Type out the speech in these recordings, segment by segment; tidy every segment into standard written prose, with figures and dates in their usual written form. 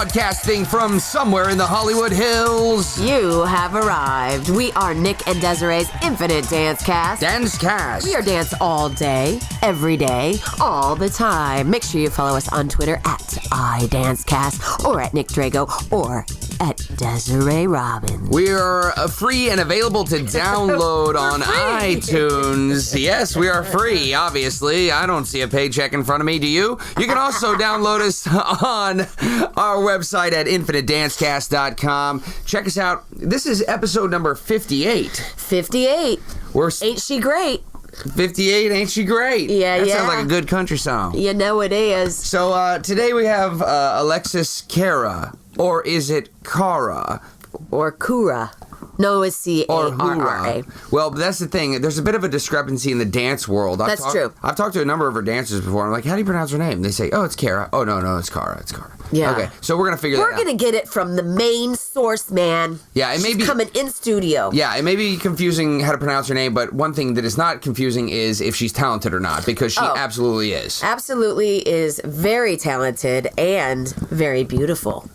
Broadcasting from somewhere in the Hollywood Hills. You have arrived. We are Nick and Desiree's Infinite Dance Cast. Dance Cast. We are dance all day, every day, all the time. Make sure you follow us on Twitter at iDanceCast or at Nick Drago or at Desiree Robbins. We are free and available to download on iTunes. Yes, we are free, obviously. I don't see a paycheck in front of me, do you? You can also download us on our website at infinitedancecast.com. Check us out. This is episode number 58. 58. Ain't she great? 58, ain't she great? Yeah, that sounds like a good country song. You know it is. So today we have Alexis Carra, or is it Carra? Or Kura. No, it's C-A-R-R-A. Well, that's the thing. There's a bit of a discrepancy in the dance world. That's true. I've talked to a number of her dancers before. I'm like, how do you pronounce her name? They say, oh, it's Cara. Oh, no, it's Cara. It's Cara. Yeah. Okay, so we're going to figure that out. We're going to get it from the main source, man. Yeah, it may be coming in studio. Yeah, it may be confusing how to pronounce her name, but one thing that is not confusing is if she's talented or not, because she absolutely is. Absolutely is very talented and very beautiful.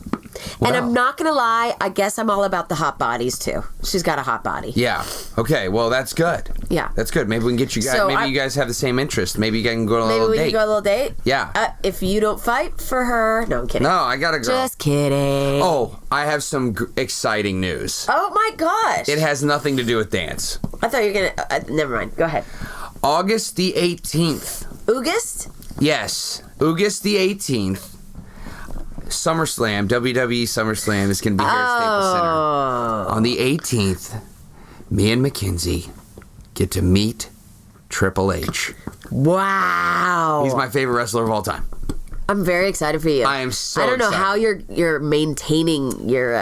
Wow. And I'm not going to lie, I guess I'm all about the hot bodies, too. She's got a hot body. Yeah. Okay, well, that's good. Yeah. That's good. Maybe we can get you guys, you guys have the same interest. Maybe you can go on a little date. Maybe we can go on a little date? Yeah. If you don't fight for her. No, I'm kidding. No, I got a girl. Just kidding. Oh, I have some exciting news. Oh, my gosh. It has nothing to do with dance. I thought you were going to... never mind. Go ahead. August the 18th. August? Yes. August the 18th. SummerSlam, WWE SummerSlam is going to be here at Staples Center. On the 18th, me and Mackenzie get to meet Triple H. Wow. He's my favorite wrestler of all time. I'm very excited for you. I am so I don't know excited. how you're maintaining your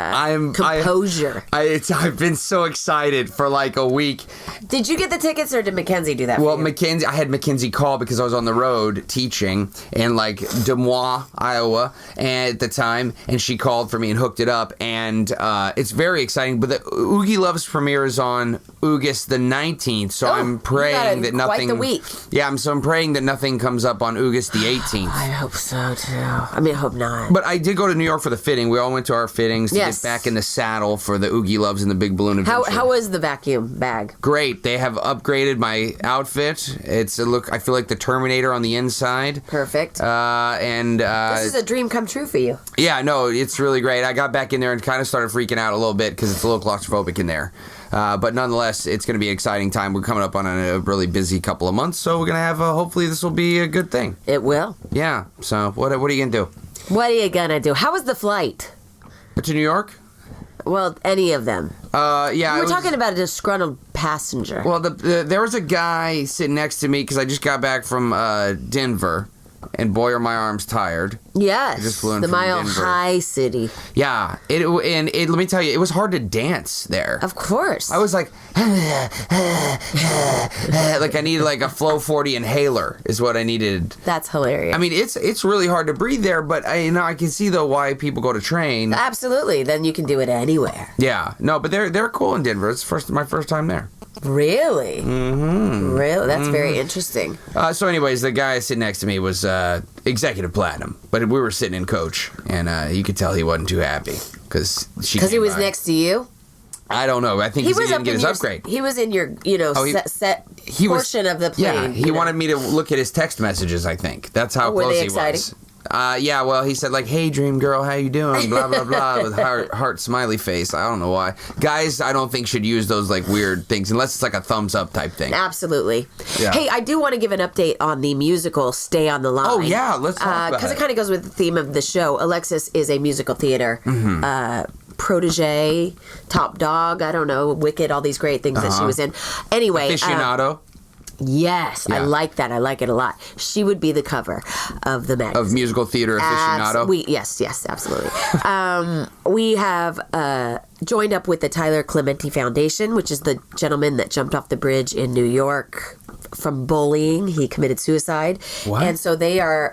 composure. I've been so excited for like a week. Did you get the tickets or did Mackenzie do that Well, for you? I had Mackenzie call because I was on the road teaching in like Des Moines, Iowa at the time, and she called for me and hooked it up, and it's very exciting. But the Oogie Loves premiere is on August the 19th, so I'm praying that nothing... Quite the week. Yeah, so I'm praying that nothing comes up on August the 18th. I hope so, too. I mean, I hope not. But I did go to New York for the fitting. We all went to our fittings to Yes. get back in the saddle for the Oogie Loves and the Big Balloon Adventure. How was the vacuum bag? Great. They have upgraded my outfit. It's a look. I feel like the Terminator on the inside. Perfect. This is a dream come true for you. Yeah, no, it's really great. I got back in there and kind of started freaking out a little bit because it's a little claustrophobic in there. But nonetheless, it's going to be an exciting time. We're coming up on a really busy couple of months, so we're going to have hopefully this will be a good thing. It will. Yeah. So what are you going to do? What are you going to do? How was the flight? To New York? Well, any of them. Yeah. We're talking about a disgruntled passenger. Well, there was a guy sitting next to me because I just got back from Denver. And boy, are my arms tired. Yes, I just flew in the from Mile Denver. High City. Yeah, let me tell you, it was hard to dance there. Of course. I was like, like I needed like a Flow 40 inhaler is what I needed. That's hilarious. I mean, it's really hard to breathe there, but I can see though why people go to train. Absolutely. Then you can do it anywhere. Yeah, no, but they're cool in Denver. It's my first time there. Really? Mm-hmm. Really? That's very interesting. So anyways, the guy sitting next to me was executive platinum, but we were sitting in coach, and you could tell he wasn't too happy because he was next to you. I don't know. I think he didn't get his upgrade. He was in your, set portion of the plane. Yeah, he wanted me to look at his text messages, I think. That's how were close they he exciting? was. Yeah, well, he said, like, hey, dream girl, how you doing? Blah, blah, blah, with heart smiley face. I don't know why. Guys, I don't think should use those, like, weird things, unless it's, like, a thumbs up type thing. Absolutely. Yeah. Hey, I do want to give an update on the musical Stay on the Line. Oh, yeah, let's talk about it. Because it kind of goes with the theme of the show. Alexis is a musical theater protege, top dog, I don't know, Wicked, all these great things that she was in. Anyway. Aficionado. Yes, Yeah. I like that. I like it a lot. She would be the cover of the magazine. Of Musical Theater Aficionado? Yes, absolutely. We have joined up with the Tyler Clementi Foundation, which is the gentleman that jumped off the bridge in New York from bullying. He committed suicide. What? And so they are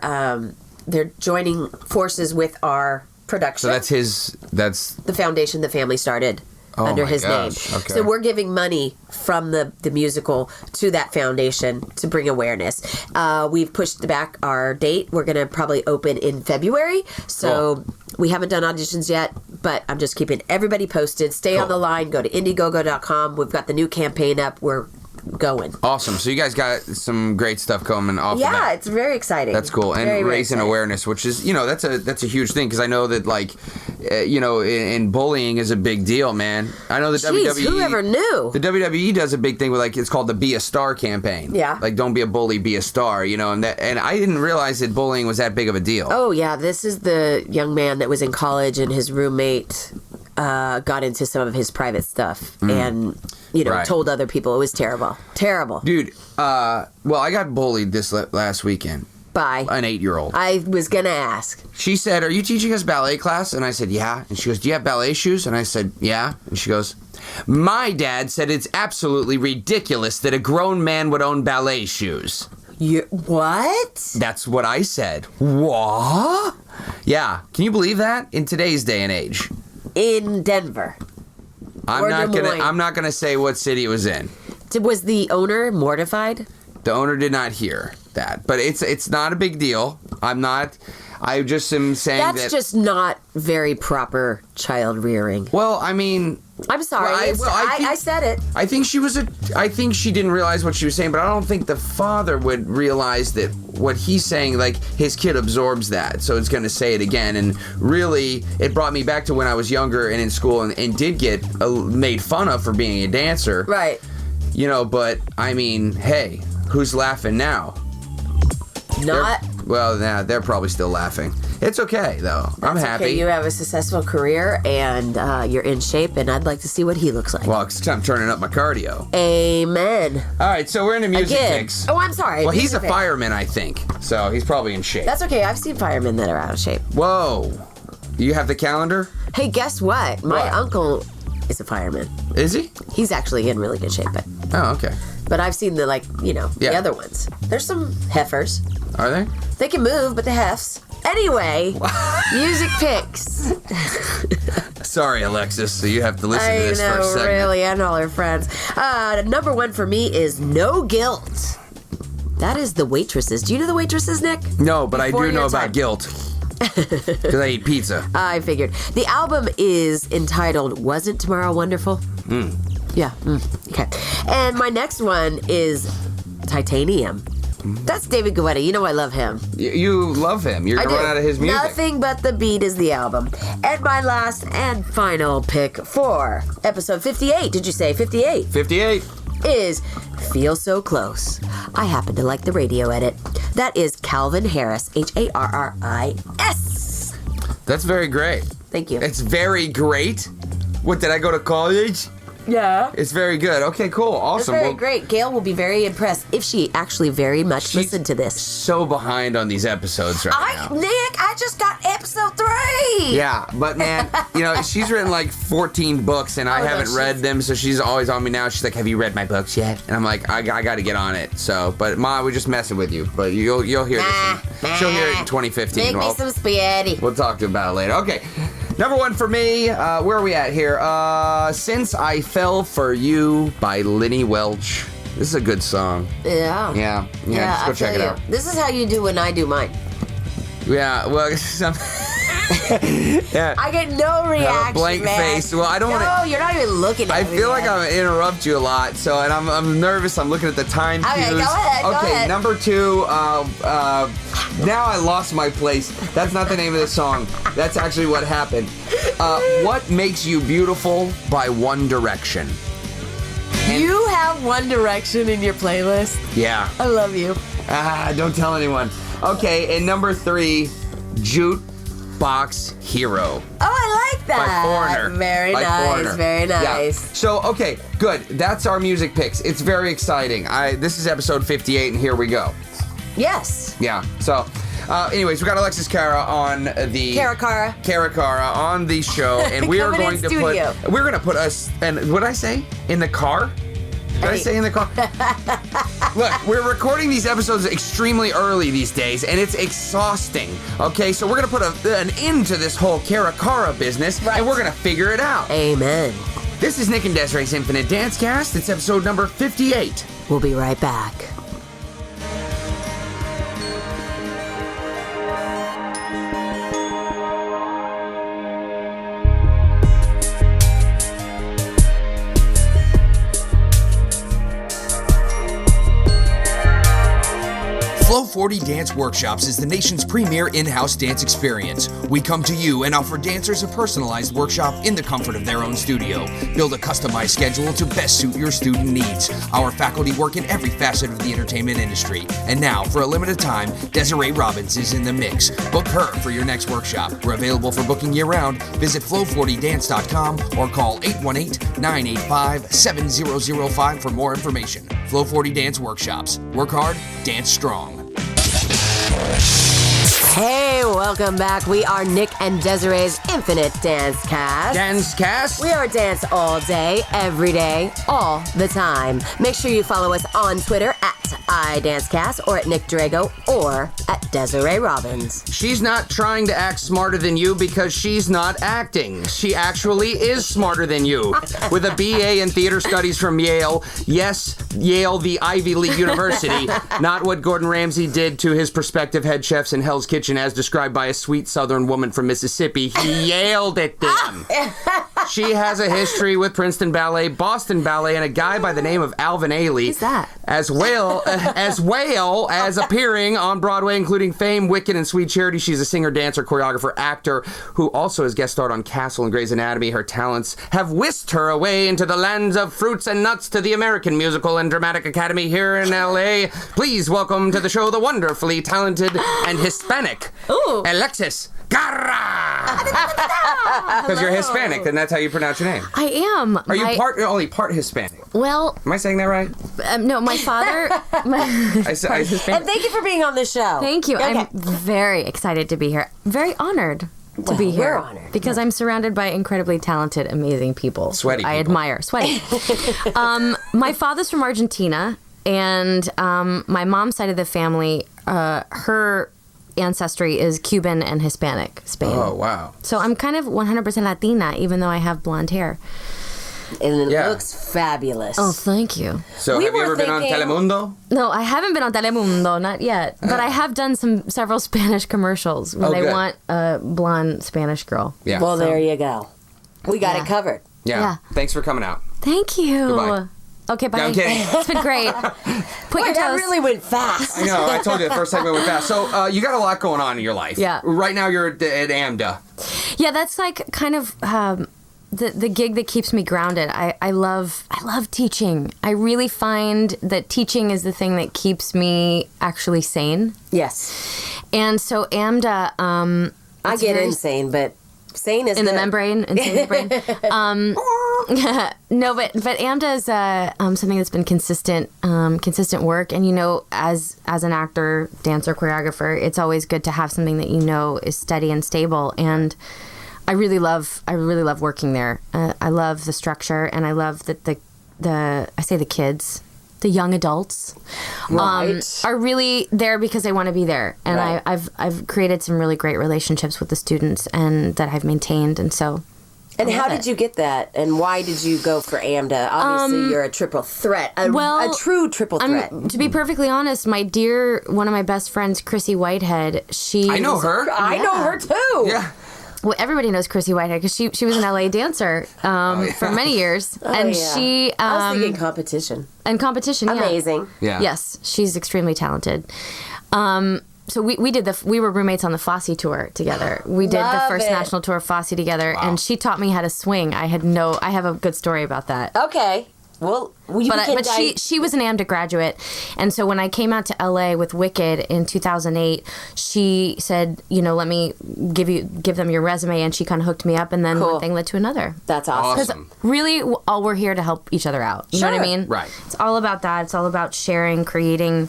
they're joining forces with our production. So that's the foundation the family started. under my his gosh. name. Okay. So we're giving money from the musical to that foundation to bring awareness. We've pushed back our date. We're going to probably open in February. So we haven't done auditions yet, but I'm just keeping everybody posted. Stay on the line. Go to Indiegogo.com. We've got the new campaign up. We're going. Awesome. So you guys got some great stuff coming off of that. Yeah, it's very exciting. That's cool. And Very, very raising exciting. awareness, which is, that's a huge thing because I know that, like, in bullying is a big deal, man. I know the Jeez, WWE. whoever knew? The WWE does a big thing with, like, it's called the Be a Star campaign. Yeah. Like, don't be a bully, be a star, and I didn't realize that bullying was that big of a deal. Oh, yeah. This is the young man that was in college and his roommate got into some of his private stuff and, Right. told other people. It was terrible. Terrible. Dude, well, I got bullied this last weekend. By An 8-year-old. I was going to ask. She said, "Are you teaching us ballet class?" And I said, "Yeah." And she goes, "Do you have ballet shoes?" And I said, "Yeah." And she goes, "My dad said it's absolutely ridiculous that a grown man would own ballet shoes." What? That's what I said. What? Yeah. Can you believe that in today's day and age? In Denver. Or Des Moines. I'm not gonna say what city it was in. Was the owner mortified? The owner did not hear that, but it's not a big deal. I just am saying That's just not very proper child rearing. Well, I mean, I'm sorry. I said it. I think she didn't realize what she was saying, but I don't think the father would realize that what he's saying, like, his kid absorbs that, so it's going to say it again. And really, it brought me back to when I was younger and in school and did get made fun of for being a dancer. Right. But, I mean, hey, who's laughing now? They're probably still laughing. It's okay, though. I'm happy. Okay, you have a successful career, and you're in shape, and I'd like to see what he looks like. Well, it's time turning up my cardio. Amen. All right, so we're into music Again. picks. Oh, I'm sorry. Well, he's a Music picks. fireman, I think, so he's probably in shape. That's okay. I've seen firemen that are out of shape. Whoa. You have the calendar? Hey, guess what? My What? uncle is a fireman. Is he? He's actually in really good shape, Oh, okay. but I've seen the Yeah. other ones. There's some heifers. Are they? They can move, but the hefts. Anyway, music picks. Sorry, Alexis, so you have to listen to this for a second. Really, and all her friends. Number one for me is No Guilt. That is the Waitresses. Do you know the Waitresses, Nick? No, but I Before do know your about time. guilt. Because I eat pizza. I figured. The album is entitled Wasn't Tomorrow Wonderful? Yeah. Okay. And my next one is Titanium. That's David Guetta. You know I love him. You love him. You're going to run out of his music. Nothing But the Beat is the album. And my last and final pick for episode 58. Did you say 58? 58. Is Feel So Close. I happen to like the radio edit. That is Calvin Harris, Harris. That's very great. Thank you. It's very great. What, did I go to college? Yeah. It's very good. Okay, cool. It's Awesome. very Well, great. Gail will be very impressed if she actually very much She's listened to this. so behind on these episodes right now. Nick, I just got episode 3. Yeah, but man, she's written like 14 books and I Oh, no, haven't read them, so she's always on me now. She's like, "Have you read my books yet?" And I'm like, I got to get on it. So, but Ma, we're just messing with you. But you'll hear this. She'll hear it in 2015. Make me some spaghetti. We'll talk about it later. Okay. Number one for me, where are we at here? Since I Fell for You by Linny Welch. This is a good song. Yeah. Yeah, just go I check feel it you. out. This is how you do when I do mine. Yeah, well, yeah. I get no reaction, blank man. face. Well, I don't No, wanna- you're not even looking at I me. feel like man. I'm interrupt you a lot, so and I'm nervous. I'm looking at the time Okay, cues. go ahead, go Okay, ahead. number 2. Now I lost my place. That's not the name of the song. That's actually what happened. What Makes You Beautiful by One Direction. You have One Direction in your playlist. Yeah. I love you. Don't tell anyone. Okay, and number 3, Jukebox Hero. Oh, I like that. By Foreigner. Very By nice. Foreigner. Very Yeah. nice. So, okay, good. That's our music picks. It's very exciting. This is episode 58, and here we go. Yes. Yeah. So, anyways, we got Alexis Carra on the Carra. on the show, and we are Coming in going to studio. put us. And what did I say? In the car? Did I Hey. say in the car? Look, we're recording these episodes extremely early these days, and it's exhausting. Okay, so we're gonna put an end to this whole Cara business, Right. and we're gonna figure it out. Amen. This is Nick and Desiree's Infinite Dance Cast. It's episode number 58. We'll be right back. Flow 40 Dance Workshops is the nation's premier in-house dance experience. We come to you and offer dancers a personalized workshop in the comfort of their own studio. Build a customized schedule to best suit your student needs. Our faculty work in every facet of the entertainment industry. And now, for a limited time, Desiree Robbins is in the mix. Book her for your next workshop. We're available for booking year-round. Visit flow40dance.com or call 818-985-7005 for more information. Flow 40 Dance Workshops. Work hard, dance strong. Hey, welcome back. We are Nick and Desiree's Infinite Dance Cast. Dance Cast. We are dance all day, every day, all the time. Make sure you follow us on Twitter at iDanceCast or at Nick Drago or at Desiree Robbins. She's not trying to act smarter than you because she's not acting. She actually is smarter than you. With a BA in theater studies from Yale. Yes, Yale, the Ivy League University. Not what Gordon Ramsay did to his prospective head chefs in Hell's Kitchen as described by a sweet southern woman from Mississippi. He yelled at them. She has a history with Princeton Ballet, Boston Ballet, and a guy by the name of Alvin Ailey. Who's that? As well as appearing on Broadway, including Fame, Wicked, and Sweet Charity. She's a singer, dancer, choreographer, actor, who also has guest starred on Castle and Grey's Anatomy. Her talents have whisked her away into the lands of fruits and nuts to the American Musical and Dramatic Academy here in L.A. Please welcome to the show the wonderfully talented and Hispanic, Alexis Carra. Because you're Hispanic, and that's how you pronounce your name. I am. Are you only part Hispanic? Well, am I saying that right? No, my father. And thank you for being on the show. Thank you. Okay. I'm very excited to be here. Very honored to be here. We're honored. Because I'm surrounded by incredibly talented, amazing people. Sweaty people. I admire. Sweaty. My father's from Argentina, and my mom's side of the family, her ancestry is Cuban and Hispanic, Spain. Oh, wow. So I'm kind of 100% Latina, even though I have blonde hair. And it looks fabulous. Oh, thank you. So have you ever been on Telemundo? No, I haven't been on Telemundo, not yet. But I have done several Spanish commercials when they good. want a blonde Spanish girl. Yeah. Well, there you go. We got it covered. Yeah. Thanks for coming out. Thank you. Goodbye. Okay, bye. No, I'm kidding. It's been great. Put your That toes. really went fast. I know. I told you the first time we went fast. So you got a lot going on in your life. Yeah. Right now you're at AMDA. Yeah, that's like kind of the gig that keeps me grounded. I love teaching. I really find that teaching is the thing that keeps me actually sane. Yes. And so AMDA, I get insane, but sane is in good. the membrane, insane in the brain. No, but AMDA is something that's been consistent work. And as an actor, dancer, choreographer, it's always good to have something that is steady and stable. And I really love working there. I love the structure, and I love that the kids, the young adults, are really there because they want to be there. And Right. I've created some really great relationships with the students, and that I've maintained. And so. And how did you get that? And why did you go for AMDA? Obviously, you're a triple threat. A true triple threat. To be perfectly honest, one of my best friends, Chrissy Whitehead, I know her. I know her too. Yeah. Well, everybody knows Chrissy Whitehead because she was an LA dancer for many years, and she I was thinking competition. and competition. Amazing. Yeah. Yes, she's extremely talented. So we were roommates on the Fosse tour together. We did the Love first it. national tour of Fosse together, and she taught me how to swing. I have a good story about that. Okay. Well, But she was an AMDA graduate, and so when I came out to LA with Wicked in 2008, she said, let me give them your resume, and she kind of hooked me up, and then one thing led to another. That's awesome. Awesome. Really, all we're here to help each other out. You know what I mean? Right. It's all about that. It's all about sharing, creating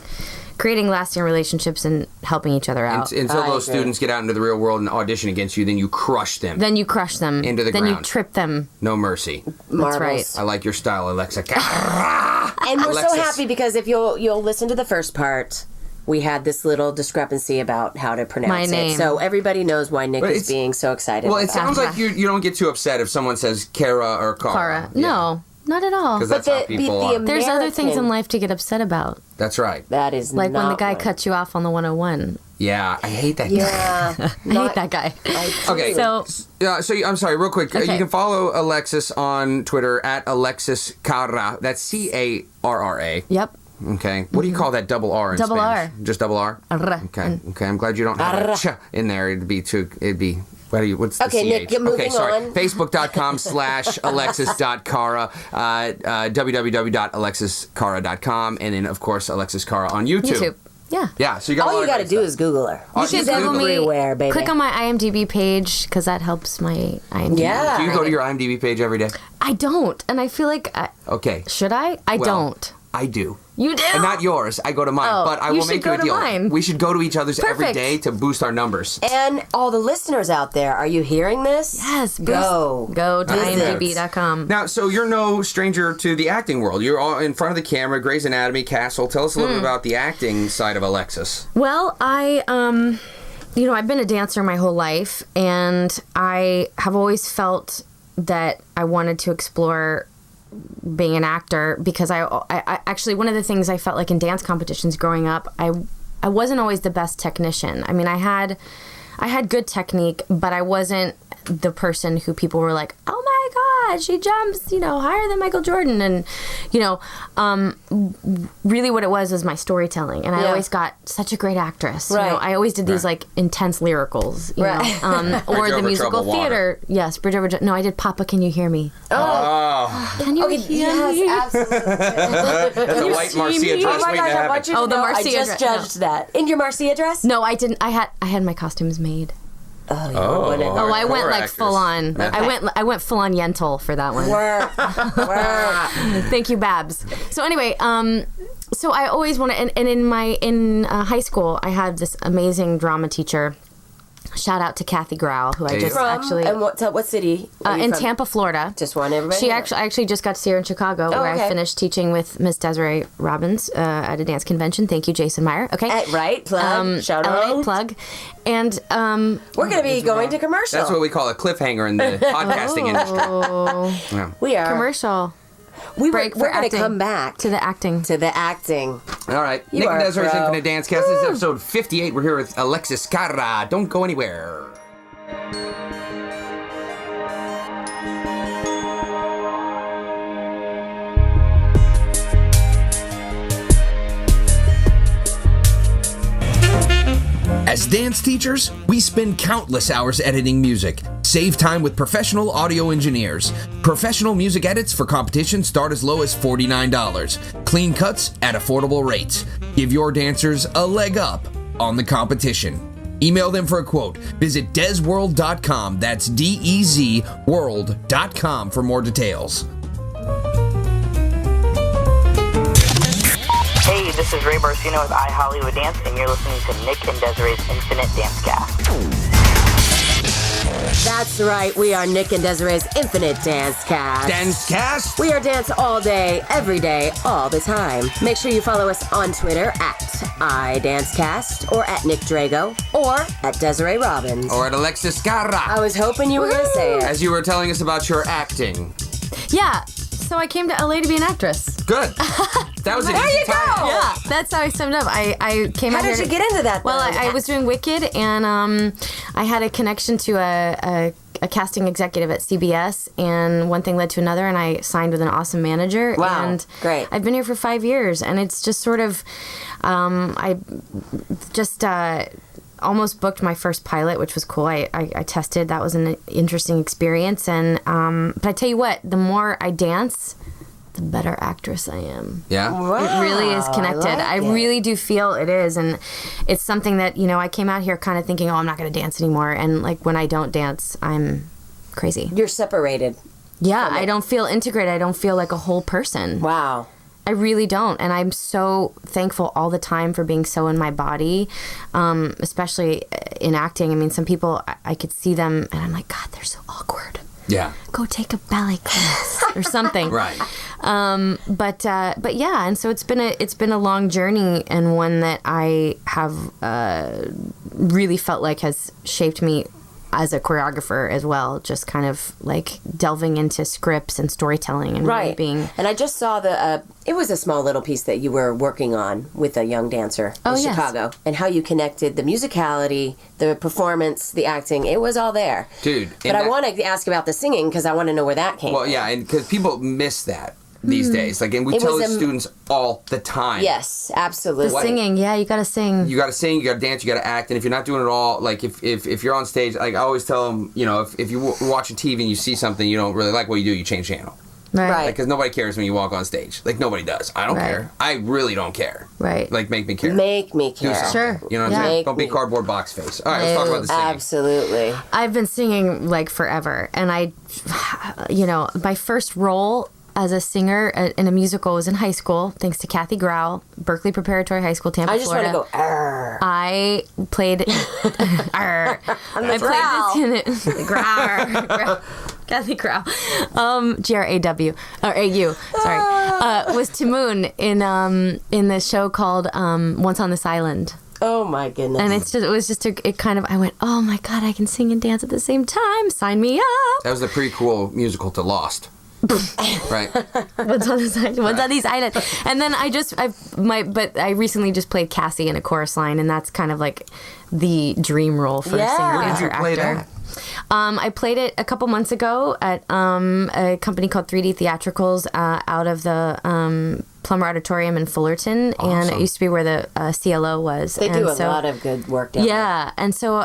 lasting relationships and helping each other out. Until those students get out into the real world and audition against you, then you crush them. Then you crush them. Into the then ground. you trip them. No mercy. That's right. I like your style, Alexa. And we're Alexis. so happy because if you'll listen to the first part, we had this little discrepancy about how to pronounce My name. it. So everybody knows why Nick is being so excited. Well, it about sounds like you don't get too upset if someone says Cara or Cara. Cara. No, not at all. Because that's how people are. There's other things in American- life to get upset about. That's right. That is Like when the not guy one. cuts you off on the 101. Yeah, I hate that guy. Yeah. I hate that guy. Okay. So, I'm sorry, real quick. Okay. You can follow Alexis on Twitter at Alexis Carra. That's Carra. yep. Okay. What do you call that double R in Double Spanish? R. Just double R? Arra. Okay. Okay. I'm glad you don't have a ch in there. It'd be. What's the Okay, CH? Nick, moving on. Facebook.com/alexis.cara, www.alexiscarra.com, and then, of course, Alexis Carra on YouTube. YouTube. Yeah. Yeah, so you got a All lot you of got to great do stuff. is Google her. You She's can Google me. everywhere, baby. Click on my IMDb page because that helps my IMDb. Yeah. Do you go to your IMDb page every day? I don't, and I feel like Okay. should I? I Well, don't. I do. You do? And not yours. I go to mine. Oh, but I you will should make you go a to deal. mine. We should go to each other's every Perfect. day to boost our numbers. And all the listeners out there, are you hearing this? Yes. Go. Go to Visit. imdb.com. Now, so you're no stranger to the acting world. You're all in front of the camera, Grey's Anatomy, Castle. Tell us a little bit about the acting side of Alexis. Well, I've been a dancer my whole life, and I have always felt that I wanted to explore being an actor because I actually, one of the things I felt like in dance competitions growing up, I wasn't always the best technician. I mean, I had good technique, but I wasn't the person who people were like, oh my God, she jumps, higher than Michael Jordan. And, really what it was my storytelling. And I always got such a great actress. Right. I always did these like intense lyricals, Right. or Bridge the Over musical Troubled Water. theater. Yes, Bridge Over. No, I did Papa, Can You Hear Me? Oh, Can you Okay, hear me? yes, absolutely. that's a white Marcia me? dress Oh my waiting gosh, to I happen. want you to Oh, the know I Marcia just dress, no. judged that. In your Marcia dress? No, I didn't. I had my costumes made. Oh, Oh. Oh, I went Horror like actors. full on. I went full on Yentl for that one. Work. Thank you, Babs. So anyway, so I always wanted, and in high school, I had this amazing drama teacher. Shout out to Kathy Grau, who I just From, actually and what city? are you in from? Tampa, Florida. Just want everybody. She to know. I actually just got to see her in Chicago, where okay. I finished teaching with Miss Desiree Robbins at a dance convention. Thank you, Jason Meyer. Okay, Right, plug. Shout LA out. plug, and We're going to be going to commercial. That's what we call a cliffhanger in the podcasting industry. Yeah. we are. commercial we're break for going to acting. come back to the acting. to the acting. All right. You Nick are and a Desiree's pro. Infinite Dance Cast. This is episode 58. We're here with Alexis Carra. Don't go anywhere. As dance teachers, we spend countless hours editing music. Save time with professional audio engineers. Professional music edits for competitions start as low as $49. Clean cuts at affordable rates. Give your dancers a leg up on the competition. Email them for a quote. Visit dezworld.com. That's DEZ world.com for more details. Hey, this is Ray Barcino with iHollywood Dance, and you're listening to Nick and Desiree's Infinite Dance Cast. That's right. We are Nick and Desiree's Infinite Dance Cast. Dance Cast? We are dance all day, every day, all the time. Make sure you follow us on Twitter at iDanceCast or at Nick Drago or at Desiree Robbins. Or at Alexis I Carra. was hoping you were going to say it. As you were telling us about your acting. Yeah. So I came to LA to be an actress. Good. That was an There easy you go. time. Yeah, that's how I summed up. I came How out here. did you get into that? Well, then? I was doing Wicked, and I had a connection to a casting executive at CBS, and one thing led to another, and I signed with an awesome manager. Wow, And great. I've been here for 5 years, and it's just sort of, I just almost booked my first pilot, which was cool. I tested. That was an interesting experience, and but I tell you what, the more I dance, the better actress I am. Yeah? It really is connected. like I it. really do feel it is, and it's something that I came out here kind of thinking, oh, I'm not going to dance anymore, and like when I don't dance, I'm crazy. You're separated. Yeah, I don't feel integrated. I don't feel like a whole person. Wow. I really don't, and I'm so thankful all the time for being so in my body, especially in acting. I mean, some people I could see them, and I'm like, God, they're so awkward. Yeah. Go take a ballet class. or something. Right. But yeah, and so it's been a long journey, and one that I have really felt like has shaped me as a choreographer as well, just kind of like delving into scripts and storytelling and really being. And I just saw it was a small little piece that you were working on with a young dancer in Chicago, and how you connected the musicality, the performance, the acting. It was all there. Dude. But I want to ask about the singing because I want to know where that came from. Well, yeah, and because people miss that these days. Like, and we tell the students all the time. Yes, absolutely. The singing, yeah, you gotta sing. You gotta sing, you gotta dance, you gotta act, and if you're not doing it all, like if you're on stage, like I always tell them, you know, if you're watching TV and you see something you don't really like what you do, you change channel. Right. Because nobody cares when you walk on stage. Like, nobody does. I don't care. I really don't care. Right. Like, make me care. Make me care. Do something. Sure. You know what I'm saying? Don't be cardboard box face. All right, let's talk about the singing. Absolutely. I've been singing like forever, and my first role as a singer in a musical was in high school, thanks to Kathy Grau, Berkeley Preparatory High School, Tampa, Florida. I just want to go, arr. I played, arr. I played this in Grau. Kathy Grau, Graw, or AU, sorry, was Timoon in this show called Once on This Island. Oh my goodness! And I went, oh my God, I can sing and dance at the same time. Sign me up. That was the prequel musical to Lost. Right. Once on this island. And then I recently just played Cassie in a chorus line, and that's kind of like the dream role for a singer, dancer, Where did you play actor. that? I played it a couple months ago at a company called 3D Theatricals out of the Plummer Auditorium in Fullerton, and it used to be where the CLO was. They do a lot of good work down there. Yeah, and so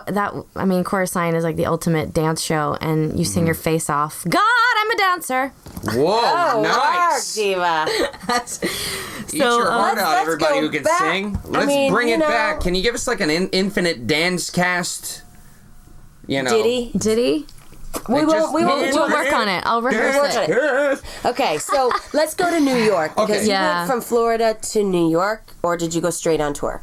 chorus line is like the ultimate dance show, and you sing your face off. God, I'm a dancer. Whoa, nice. Diva. Eat your heart out, let's everybody go who can back. sing. Let's bring it back. Can you give us like an infinite dance cast? You know. Did he? We'll work on it. I'll rehearse it. Okay, so let's go to New York, because you went from Florida to New York, or did you go straight on tour?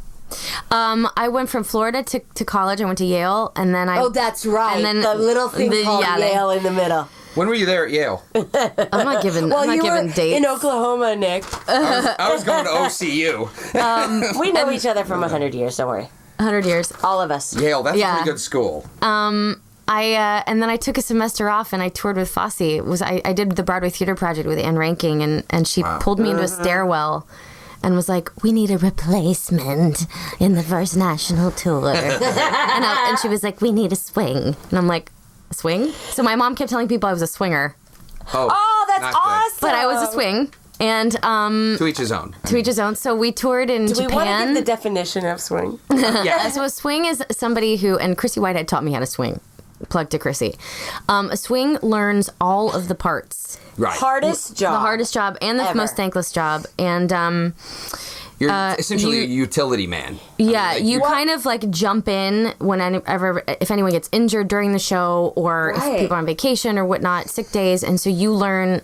I went from Florida to college. I went to Yale, and then Oh, that's right. And then the little thing called Yale in the middle. When were you there at Yale? I'm not giving. Well, I'm not you giving were dates. in Oklahoma, Nick. I was going to OCU. We know each other from 100 years. Don't worry. 100 years. All of us. Yale, that's a pretty good school. And then I took a semester off and I toured with Fosse. I did the Broadway Theater Project with Anne Ranking, and she pulled me into a stairwell and was like, "We need a replacement in the first national tour." and she was like, "We need a swing." And I'm like, "A swing?" So my mom kept telling people I was a swinger. Oh, that's awesome. But I was a swing. And to each his own. To each his own. So we toured in Japan. Do we want to get the definition of swing? Yeah. So a swing is somebody who, and Chrissy Whitehead taught me how to swing. Plug to Chrissy. A swing learns all of the parts. Right. Hardest job. The hardest job and the most thankless job. And you're essentially a utility man. Yeah, you kind of like jump in whenever, if anyone gets injured during the show, or if people are on vacation or whatnot, sick days, and so you learn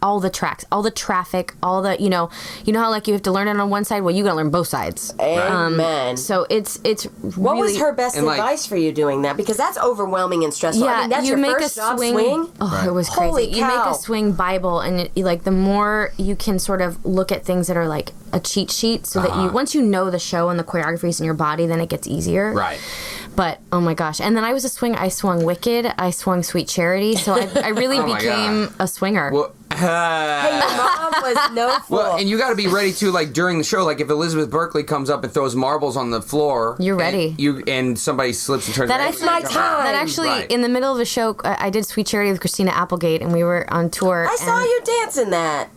all the tracks, all the traffic, all the, you know how like you have to learn it on one side? Well, you gotta learn both sides. Amen. So it's What really, was her best advice for you doing that? Because that's overwhelming and stressful. Yeah, I mean, that's you your make first a job, swing. Oh, it was crazy. Holy You make cow. a swing Bible, and like the more you can sort of look at things that are like a cheat sheet, so that you, once you know the show and the choreographies in your body, then it gets easier. Right. But oh my gosh! And then I was a swing. I swung Wicked. I swung Sweet Charity. So I really became a swinger. Well, Hey, your mom was no fool. well, and you got to be ready to, like, during the show, like if Elizabeth Berkley comes up and throws marbles on the floor, You're ready. And somebody slips and turns. That's my time. That actually, Right. in the middle of a show, I did Sweet Charity with Christina Applegate, and we were on tour. I saw you dancing that.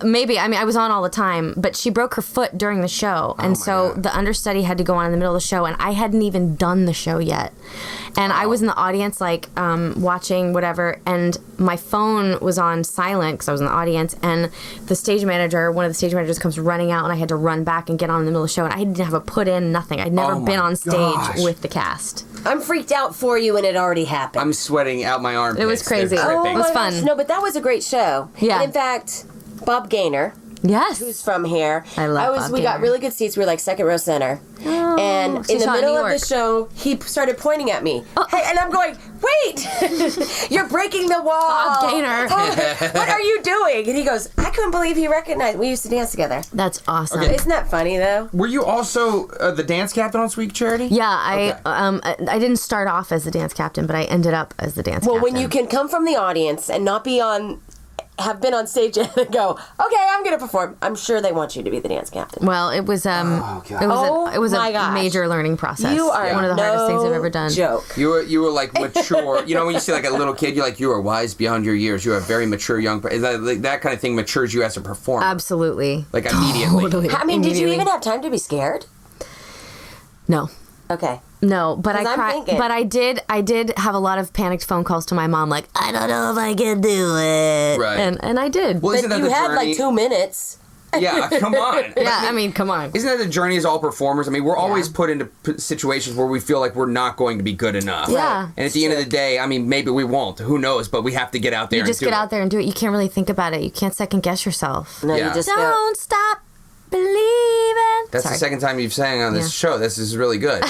Maybe. I mean, I was on all the time, but she broke her foot during the show. And so the understudy had to go on in the middle of the show, and I hadn't even done the show yet. And I was in the audience, like, watching whatever, and my phone was on silent because I was in the audience, and the stage manager, one of the stage managers comes running out, and I had to run back and get on in the middle of the show, and I didn't have a put in, nothing. I'd never been on stage with the cast. I'm freaked out for you, and it already happened. I'm sweating out my armpits. It was crazy. They're Oh, dripping. it was my fun. gosh, no, but that was a great show. Yeah. And in fact, Bob Gaynor, Yes. who's from here. I love Bob We got Gaynor. really good seats. We were like second row center. Oh, And so in the saw it in middle New of the York. show, he started pointing at me. Hey, and I'm going, wait, you're breaking the wall. Bob Gaynor. What are you doing? And he goes, I couldn't believe he recognized. We used to dance together. That's awesome. Isn't that funny, though? Were you also the dance captain on Sweet Charity? Yeah, I didn't start off as the dance captain, but I ended up as the dance captain. Well, when you can come from the audience and not have been on stage and go, okay, I'm going to perform. I'm sure they want you to be the dance captain. Well, it was Oh, it was my a gosh. major learning process. You are one of the hardest things I've ever done. Joke. You were like mature. You know when you see like a little kid, you're like, you are wise beyond your years. You are a very mature young person. That kind of thing matures you as a performer. Absolutely. Like immediately. Totally. I mean, did you Immediately. even have time to be scared? No. Okay. No, but 'Cause I I'm cried. thinking- But I did have a lot of panicked phone calls to my mom, like, I don't know if I can do it. Right. And I did. Well, isn't But that you the had journey? like 2 minutes. Yeah, come on. yeah, I mean, come on. Isn't that the journey as all performers? I mean, we're always put into situations where we feel like we're not going to be good enough. Yeah. And at the end of the day, I mean, maybe we won't. Who knows? But we have to get out there You just and get do out it. there and do it. You can't really think about it. You can't second guess yourself. No, Yeah. you just go. Don't stop believing. That's Sorry. the second time you've sang on this Yeah. show. This is really good.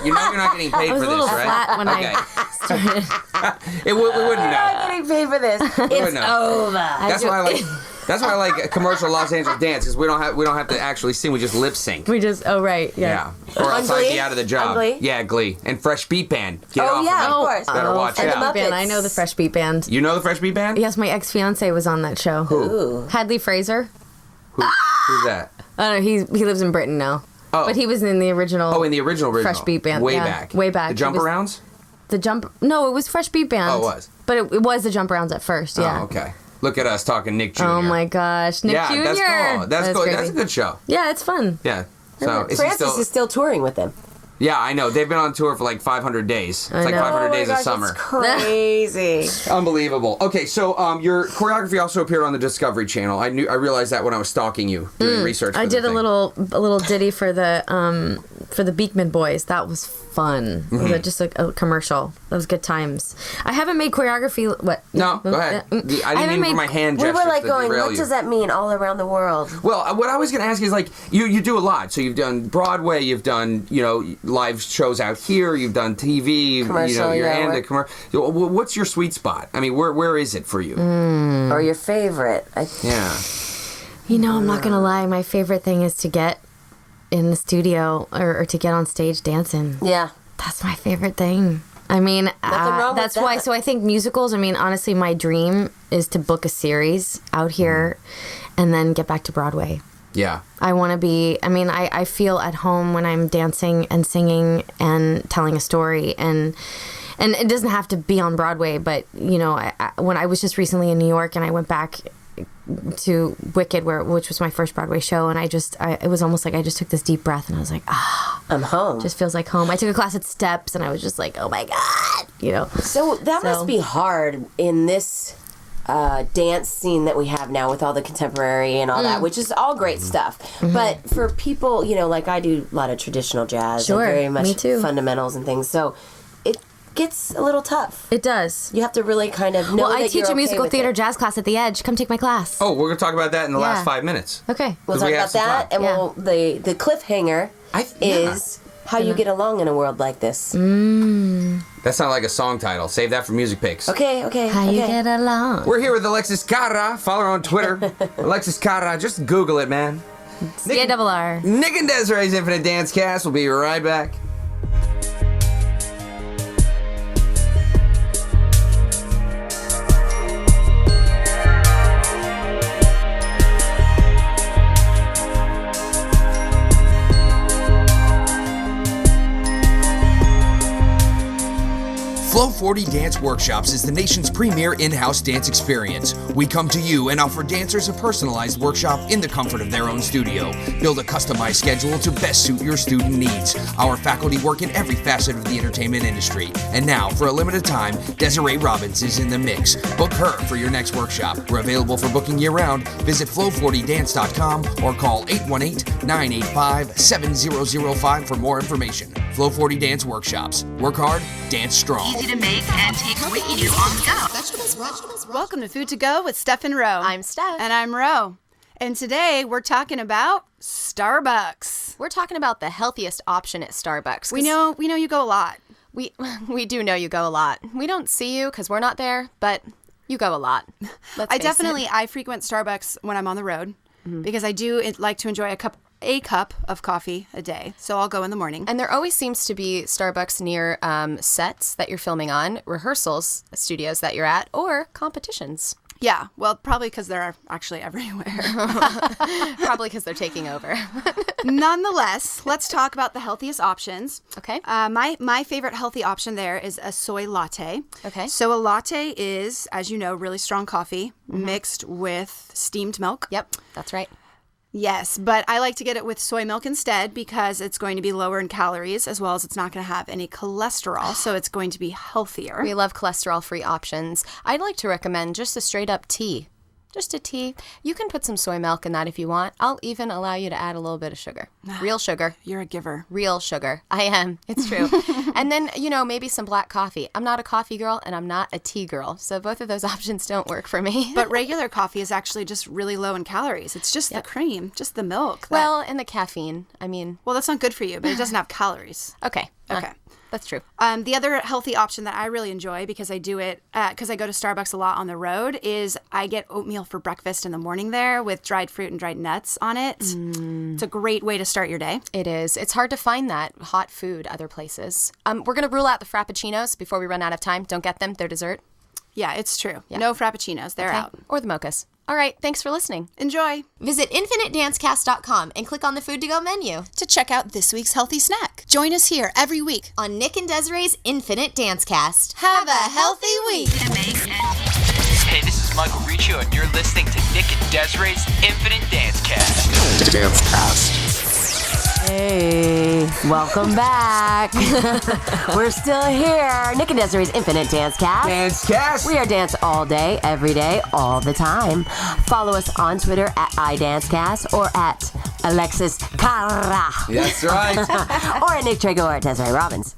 You know you're not getting paid I was for a little this, right? flat when okay. I started. We wouldn't I'm know. not getting paid for this. It's know. over. That's why I like. That's why I like commercial Los Angeles dance, because we don't have to actually sing. We just lip sync. We just, oh, right. Yeah. Yeah. Or else I'd Glee? be out of the job. On Glee? Yeah, Glee. And Fresh Beat Band. Get Oh, off yeah, of me. of course. Better watch and the out. Muppets. Band. I know the Fresh Beat Band. You know the Fresh Beat Band? Yes, my ex-fiance was on that show. Ooh. Hadley Fraser. Who's that? I don't know, he lives in Britain now. Oh. But he was in the original. Oh, in the original. Fresh Beat Band. Way yeah. back. Way back. The Jump It was- Arounds? The jump. No, it was Fresh Beat Band. Oh, it was. But it was the Jump Arounds at first. Yeah. Oh, okay. Look at us talking Nick Jr. Oh my gosh, Nick yeah, Jr. that's cool. That's cool. crazy. That's a good show. Yeah, it's fun. Yeah. So is he Francis still? is still touring with them. Yeah, I know. They've been on tour for like 500 days. It's I like know. 500 days of It's summer. crazy. Unbelievable. Okay, so your choreography also appeared on the Discovery Channel. I realized that when I was stalking you doing research. For I the did a thing. little ditty for the Beekman Boys. That was fun. It was just a commercial. That was good times. I haven't made choreography. What? No, go ahead. I didn't haven't mean for my hand We gestures were like to going, derail what you. does that mean all around the world? Well, what I was going to ask is like you do a lot. So you've done Broadway, you've done live shows out here, you've done TV, Commercial, you're yeah, into commercial. What's your sweet spot? I mean, where is it for you? Or your favorite? Yeah. I'm not gonna lie. My favorite thing is to get in the studio or to get on stage dancing. Yeah. That's my favorite thing. I mean, wrong with that's why. that. So I think musicals. I mean, honestly, my dream is to book a series out here, and then get back to Broadway. Yeah. I want to be. I mean, I feel at home when I'm dancing and singing and telling a story, and it doesn't have to be on Broadway. But when I was just recently in New York, and I went back to Wicked, which was my first Broadway show, and it was almost like I just took this deep breath, and I was like, I'm home. just feels like home. I took a class at Steps, and I was just like, oh my god, So that must be hard in this dance scene that we have now with all the contemporary and all that, which is all great stuff. But for people, like I do a lot of traditional jazz Sure, and very much me too. fundamentals and things. So it gets a little tough. It does. You have to really kind of know Well, that I teach you're a okay musical with theater it. jazz class at the Edge. Come take my class. Oh, we're gonna talk about that in the Yeah. last 5 minutes. Okay. We'll 'Cause talk we have about some that, time. and the cliffhanger is how you get along in a world like this. That sounds like a song title. Save that for Music Picks. Okay. How you get along? We're here with Alexis Carra. Follow her on Twitter. Alexis Carra. Just Google it, man. C-A-R-R. Nick and Desiree's Infinite Dance Cast. We'll be right back. Flow 40 Dance Workshops is the nation's premier in-house dance experience. We come to you and offer dancers a personalized workshop in the comfort of their own studio. Build a customized schedule to best suit your student needs. Our faculty work in every facet of the entertainment industry. And now, for a limited time, Desiree Robbins is in the mix. Book her for your next workshop. We're available for booking year-round. Visit flow40dance.com or call 818-985-7005 for more information. Flow 40 Dance Workshops. Work hard, dance strong. Easy to make and take with you on the go. Welcome to Food to Go with Steph and Ro. I'm Steph. And I'm Ro. And today we're talking about Starbucks. We're talking about the healthiest option at Starbucks. We know you go a lot. We do know you go a lot. We don't see you because we're not there, but you go a lot. I frequent Starbucks when I'm on the road because I do like to enjoy a cup of coffee a day. So I'll go in the morning. And there always seems to be Starbucks near sets that you're filming on, rehearsals, studios that you're at, or competitions. Yeah, well, probably because they're actually everywhere. Probably because they're taking over. Nonetheless, let's talk about the healthiest options. Okay. My favorite healthy option there is a soy latte. Okay. So a latte is, as you know, really strong coffee mixed with steamed milk. Yep, that's right. Yes, but I like to get it with soy milk instead because it's going to be lower in calories as well as it's not going to have any cholesterol, so it's going to be healthier. We love cholesterol-free options. I'd like to recommend just a straight-up tea. Just a tea. You can put some soy milk in that if you want. I'll even allow you to add a little bit of sugar. Real sugar. You're a giver. Real sugar. I am. It's true. And then, maybe some black coffee. I'm not a coffee girl and I'm not a tea girl. So both of those options don't work for me. But regular coffee is actually just really low in calories. It's just the cream, just the milk. Well, and the caffeine. Well, that's not good for you, but it doesn't have calories. Okay. Okay. That's true. The other healthy option that I really enjoy because I do it because I go to Starbucks a lot on the road is I get oatmeal for breakfast in the morning there with dried fruit and dried nuts on it. It's a great way to start your day. It is. It's hard to find that hot food other places. We're going to rule out the Frappuccinos before we run out of time. Don't get them. They're dessert. Yeah, it's true. Yeah. No Frappuccinos. They're out. Or the mochas. All right. Thanks for listening. Enjoy. Visit infinitedancecast.com and click on the Food to Go menu to check out this week's healthy snack. Join us here every week on Nick and Desiree's Infinite Dancecast. Have a healthy week. Hey, this is Michael Riccio, and you're listening to Nick and Desiree's Infinite Dancecast. Dancecast. Hey, welcome back. We're still here. Nick and Desiree's Infinite Dancecast. Dancecast. We are dance all day, every day, all the time. Follow us on Twitter at iDancecast or at Alexis Carra. That's right. Or at Nick Trago or at Desiree Robbins.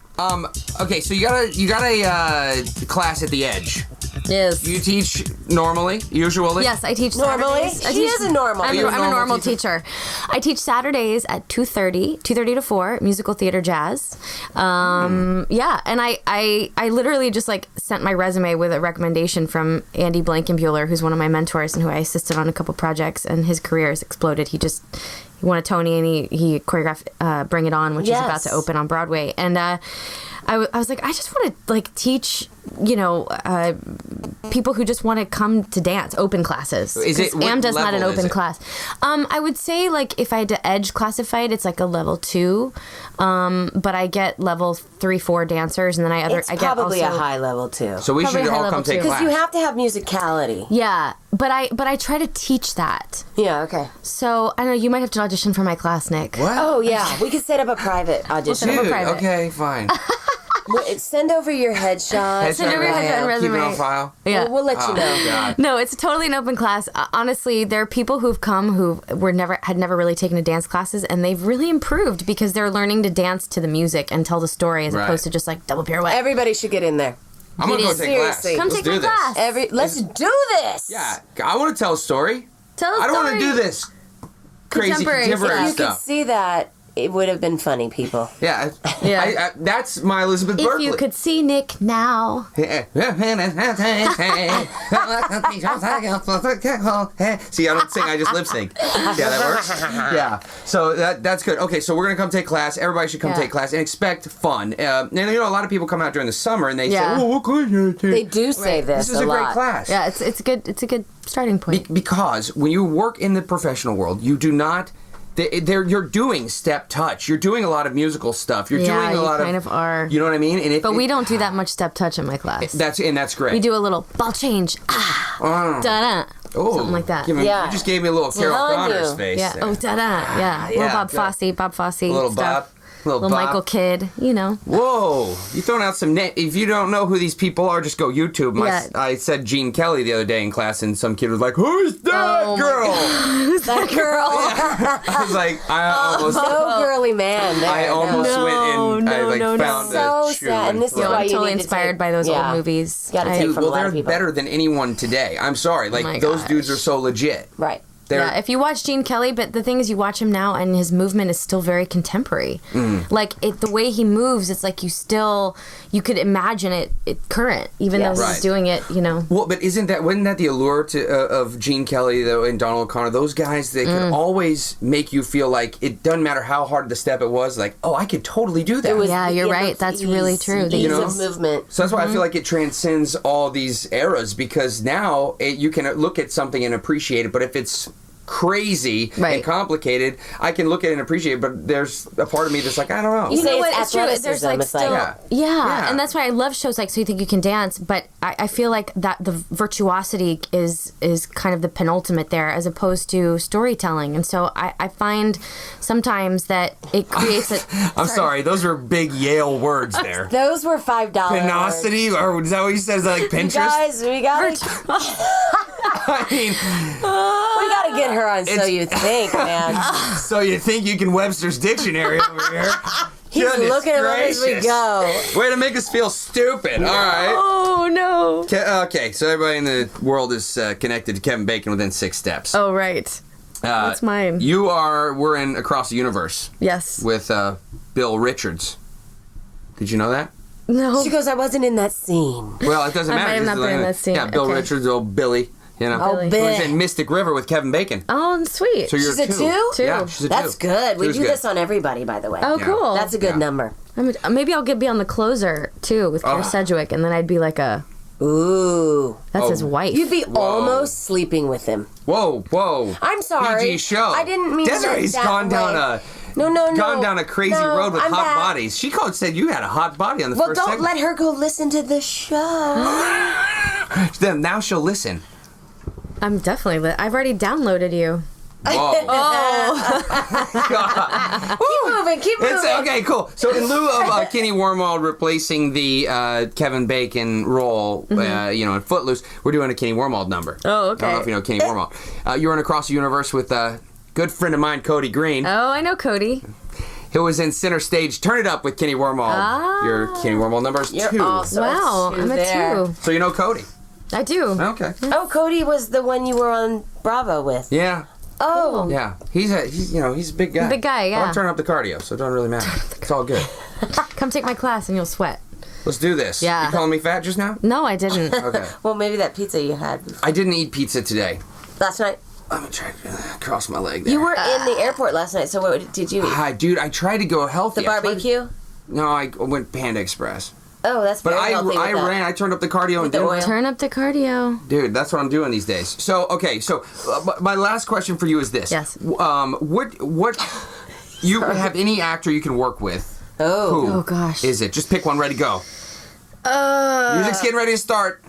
Okay, so you got a class at the Edge. Yes. You teach normally, usually? Yes, I teach Normally? Saturdays. She is a normal. I'm a normal teacher. I teach Saturdays at 2:30 to 4, musical theater jazz. Yeah, and I literally just sent my resume with a recommendation from Andy Blankenbuehler, who's one of my mentors and who I assisted on a couple projects, and his career has exploded. He won a Tony and he choreographed Bring It On, which is about to open on Broadway. And I was like, I just want to teach, people who just want to come to dance, open classes. Is it, what AMDA's not an level is open it? class. I would say if I had to edge classify it, it's a level 2. But I get level 3, 4 dancers, and then I get probably also a high level too. So we Probably should high all level come take too. class. Because you have to have musicality. Yeah, but I try to teach that. Yeah, okay. So I know you might have to audition for my class, Nick. What? Oh, yeah. We could set up a private audition. We'll set up a Dude, private. okay, fine. Send over your headshot. Send over your headshot and Keep it resume. on file. Yeah. We'll let you know. Oh, God. No, it's totally an open class. Honestly, there are people who've come who had never really taken a dance classes, and they've really improved because they're learning to dance to the music and tell the story as opposed to just double pirouette. Everybody should get in there. I'm going to go take class. Seriously. Come Let's take do my this. class. Let's do this. Yeah, I want to tell a story. Tell a I don't want to story. do this crazy Contemporary contemporary If you could stuff. see that, it would have been funny, people. Yeah, Yeah. that's my Elizabeth If Berkley. you could see Nick now. See, I don't sing, I just lip sync. Yeah, that works? Yeah. So that's good. Okay, so we're going to come take class. Everybody should come take class and expect fun. And a lot of people come out during the summer and they say, oh, what class you take? They do say this This is a great lot. class. Yeah, it's a good starting point. Because when you work in the professional world, you do not... You're doing step touch. You're doing a lot of musical stuff. You're doing a lot kind of are. You know what I mean? And But we don't do that much step touch in my class. That's great. We do a little ball change. Da-da. Something like that. You just gave me a little Carol telling Connor's you. face. Yeah. there. Oh, da-da. Yeah. Little Bob Fosse. A little stuff. Bob. Little Little Bob. Michael Kidd. Whoa! You throwing out some If you don't know who these people are, just go YouTube. Yeah. I said Gene Kelly the other day in class, and some kid was like, "Who's that girl?" That girl. I was like, I almost, No girly man there. I almost no. went and found So a shoe. sad. And this is put why it. you totally need to inspired take- by those yeah. old movies. Gotta take from a lot they're of people. better than anyone today. I'm sorry. my Those gosh. dudes are so legit. Right. Yeah, if you watch Gene Kelly, but the thing is, you watch him now, and his movement is still very contemporary. Like the way he moves, it's like you could imagine it current, even though he's doing it. Well, but wasn't that the allure of Gene Kelly though and Donald O'Connor? Those guys, they could always make you feel like it doesn't matter how hard the step it was. Like, oh, I could totally do that. Yeah, you're right. That's really true. The ease of movement. So that's why I feel like it transcends all these eras, because now you can look at something and appreciate it, but if it's crazy and complicated, I can look at it and appreciate it, but there's a part of me that's like, I don't know. You know what? It's true. There's like still, and that's why I love shows like So You Think You Can Dance, but I feel like that the virtuosity is kind of the penultimate there, as opposed to storytelling, and so I find sometimes that it creates a... I'm sorry, those were big Yale words there. Those were $5. Penosity, or is that what you said? Is that like Pinterest? Guys, we gotta... I mean... we gotta get her on So You Think, man. So you think you can Webster's Dictionary over here? He's looking at us as we go. Way to make us feel stupid. All right. Oh, no. Okay, so everybody in the world is connected to Kevin Bacon within 6 steps. Oh, right. That's mine. We're in Across the Universe. Yes. With Bill Richards. Did you know that? No. She goes, I wasn't in that scene. Well, it doesn't matter. I might have not been in that scene. Yeah, Bill Richards, old Billy. Oh, Who was in Mystic River with Kevin Bacon. Oh, sweet. So you're she's a 2? Yeah, she's a 2. That's good. We do this on everybody, by the way. Oh, cool. That's a good number. Maybe I'll be on The Closer, too, with Claire Sedgwick, and then I'd be like a... Ooh. That's his wife. You'd be almost sleeping with him. Whoa. I'm sorry. PG show. I didn't mean Desiree's that gone down a... Gone down a crazy road with hot bodies. She said you had a hot body on the first segment. Well, don't let her go listen to the show. Then now she'll listen. I'm definitely I've already downloaded you. Whoa. Keep moving. Okay, cool. So in lieu of Kenny Wormald replacing the Kevin Bacon role, in Footloose, we're doing a Kenny Wormald number. Oh, okay. I don't know if you know Kenny Wormald. You're in Across the Universe with a good friend of mine, Cody Green. Oh, I know Cody. Who was in Center Stage Turn It Up with Kenny Wormald. Your Kenny Wormald number is 2. Wow, I'm a 2. So you know Cody? I do. Okay. Oh, Cody was the one you were on Bravo with. Yeah. Oh. Yeah. He's a big guy. Big guy, yeah. I'm turning up the cardio, so it doesn't really matter. It's all good. Come take my class and you'll sweat. Let's do this. Yeah. You calling me fat just now? No, I didn't. Okay. Well, maybe that pizza you had. I didn't eat pizza today. Last night? I'm gonna try to cross my leg there. You were in the airport last night, so what did you eat? Hi, dude, I tried to go healthy. The barbecue? No, I went Panda Express. Oh, that's very healthy. But I ran. I turned up the cardio and did. Turn up the cardio. Dude, that's what I'm doing these days. So, okay, my last question for you is this. Yes. What you have any actor you can work with? Oh. Who gosh. is it? Just pick one. Ready, go. Music's getting ready to start.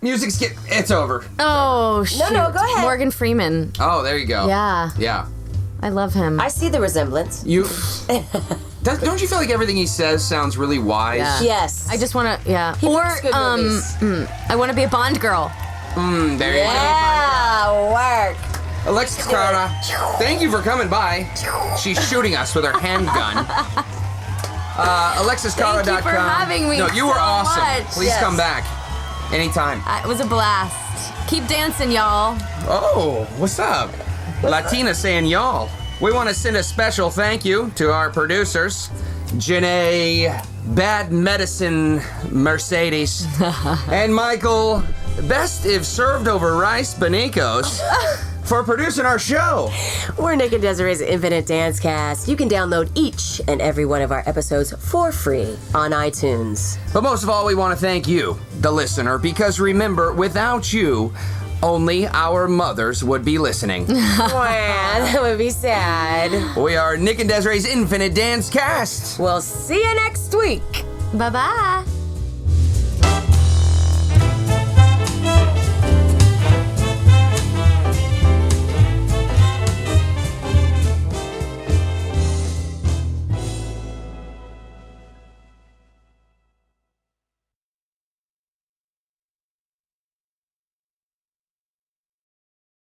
It's over. Oh, shoot. No, go ahead. Morgan Freeman. Oh, there you go. Yeah. Yeah. I love him. I see the resemblance. Don't you feel like everything he says sounds really wise? Yeah. Yes. I just want to, He makes good movies. I want to be a Bond girl. There you go. Yeah, work. Alexis Carra, thank you for coming by. She's shooting us with her handgun. AlexisCarra.com. Thank you for having me No, you were so awesome. much. Please Yes. come back. Anytime. It was a blast. Keep dancing, y'all. Oh, what's up? Latina saying y'all. We want to send a special thank you to our producers, Janae Bad Medicine Mercedes, and Michael Best If Served Over Rice Benicos for producing our show. We're Nick and Desiree's Infinite Dance Cast. You can download each and every one of our episodes for free on iTunes. But most of all, we want to thank you, the listener, because remember, without you, only our mothers would be listening. Wow, that would be sad. We are Nick and Desiree's Infinite Dance Cast. We'll see you next week. Bye-bye.